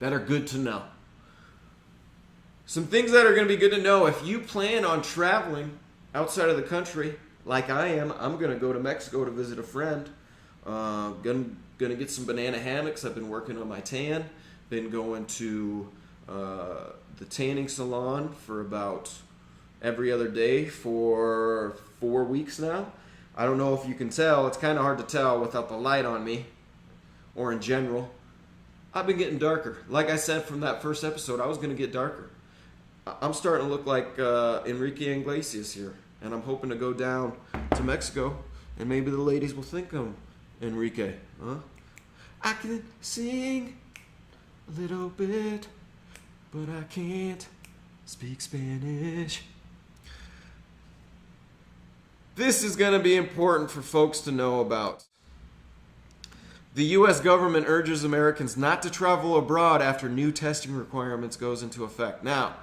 that are good to know. Some things that are going to be good to know if you plan on traveling outside of the country, like I am. I'm going to go to Mexico to visit a friend. Going to get some banana hammocks. I've been working on my tan. Been going to the tanning salon for about every other day for 4 weeks now. I don't know if you can tell. It's kind of hard to tell without the light on me or in general. I've been getting darker. Like I said from that first episode, I was going to get darker. I'm starting to look like Enrique Iglesias here. And I'm hoping to go down to Mexico and maybe the ladies will think I'm Enrique. Huh? I can sing a little bit, but I can't speak Spanish. This is going to be important for folks to know about. The U.S. government urges Americans not to travel abroad after new testing requirements goes into effect. Now,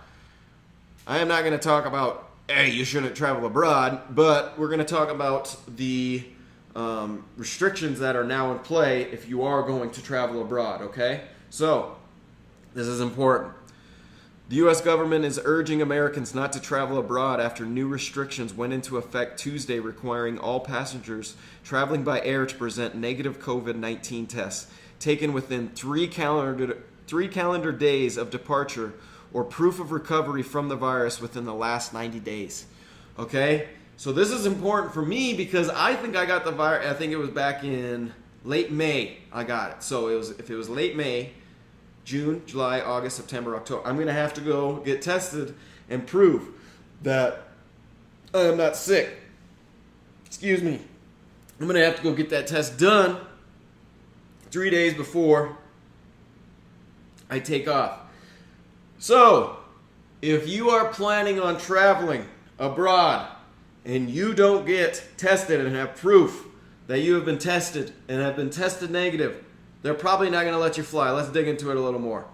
I am not going to talk about, hey, you shouldn't travel abroad, but we're going to talk about the restrictions that are now in play if you are going to travel abroad, okay? So, this is important. The U.S. government is urging Americans not to travel abroad after new restrictions went into effect Tuesday, requiring all passengers traveling by air to present negative COVID-19 tests taken within 3 calendar days of departure or proof of recovery from the virus within the last 90 days. Okay? So this is important for me because I think I got the virus. I think it was back in late May I got it. So if it was late May, June, July, August, September, October, I'm going to have to go get tested and prove that I am not sick. Excuse me. I'm going to have to go get that test done 3 days before I take off. So, if you are planning on traveling abroad and you don't get tested and have proof that you have been tested and have been tested negative, they're probably not going to let you fly. Let's dig into it a little more.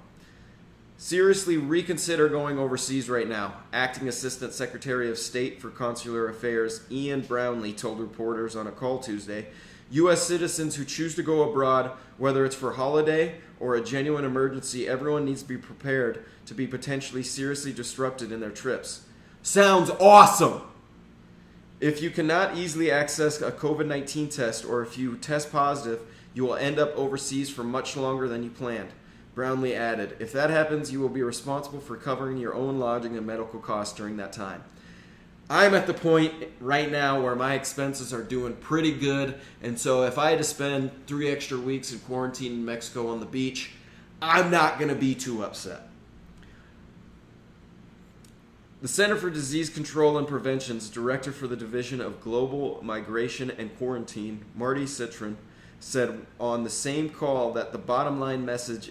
Seriously reconsider going overseas right now. Acting Assistant Secretary of State for Consular Affairs Ian Brownlee told reporters on a call Tuesday, U.S. citizens who choose to go abroad, whether it's for holiday or a genuine emergency, everyone needs to be prepared to be potentially seriously disrupted in their trips. Sounds awesome! If you cannot easily access a COVID-19 test or if you test positive, you will end up overseas for much longer than you planned. Brownlee added, if that happens, you will be responsible for covering your own lodging and medical costs during that time. I'm at the point right now where my expenses are doing pretty good, and so if I had to spend 3 extra weeks in quarantine in Mexico on the beach, I'm not going to be too upset. The Center for Disease Control and Prevention's Director for the Division of Global Migration and Quarantine, Marty Citron, said on the same call that the bottom line message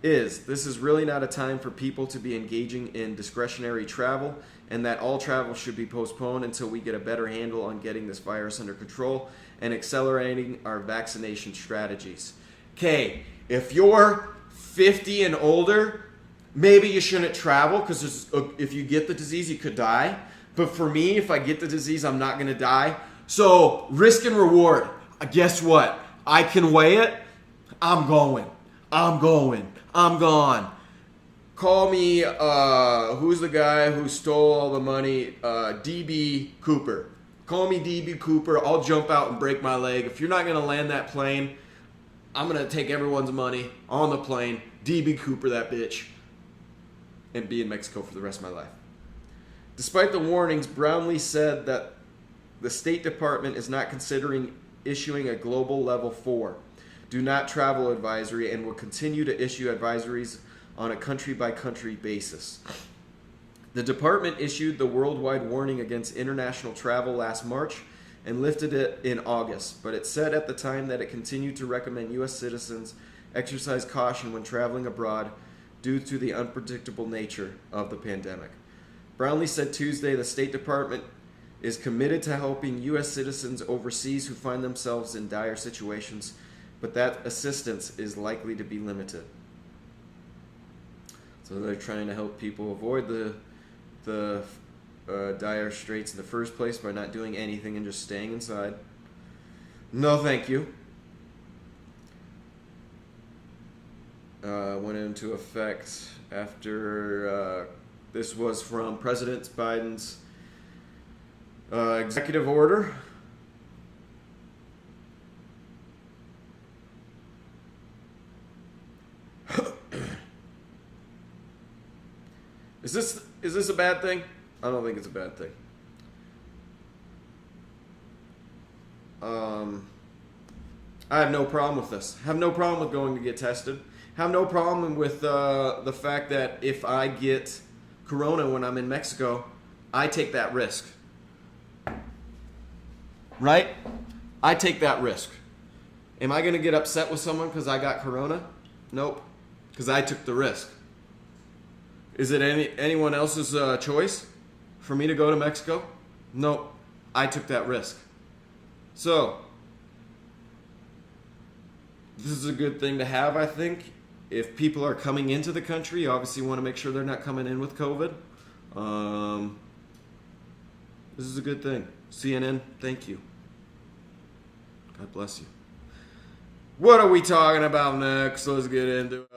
is this is really not a time for people to be engaging in discretionary travel and that all travel should be postponed until we get a better handle on getting this virus under control and accelerating our vaccination strategies. Okay, if you're 50 and older, maybe you shouldn't travel because if you get the disease, you could die. But for me, if I get the disease, I'm not going to die. So risk and reward. Guess what? I can weigh it. I'm going. I'm gone. Call me, who's the guy who stole all the money? D.B. Cooper. Call me D.B. Cooper. I'll jump out and break my leg. If you're not going to land that plane, I'm going to take everyone's money on the plane, D.B. Cooper that bitch, and be in Mexico for the rest of my life. Despite the warnings, Brownlee said that the State Department is not considering issuing a global level 4 do not travel advisory and will continue to issue advisories on a country-by-country basis. The department issued the worldwide warning against international travel last March and lifted it in August, but it said at the time that it continued to recommend U.S. citizens exercise caution when traveling abroad due to the unpredictable nature of the pandemic. Brownlee said Tuesday the State Department is committed to helping U.S. citizens overseas who find themselves in dire situations, but that assistance is likely to be limited. So they're trying to help people avoid the dire straits in the first place by not doing anything and just staying inside. No, thank you. went into effect after this was from President Biden's executive order. Is this a bad thing? I don't think it's a bad thing. I have no problem with this. Have no problem with going to get tested. Have no problem with the fact that if I get corona when I'm in Mexico, I take that risk. Right? I take that risk. Am I going to get upset with someone because I got corona? Nope. Because I took the risk. Is it anyone else's choice for me to go to Mexico? Nope. I took that risk. So, this is a good thing to have, I think. If people are coming into the country, you obviously want to make sure they're not coming in with COVID. This is a good thing. CNN, thank you. God bless you. What are we talking about next? Let's get into it.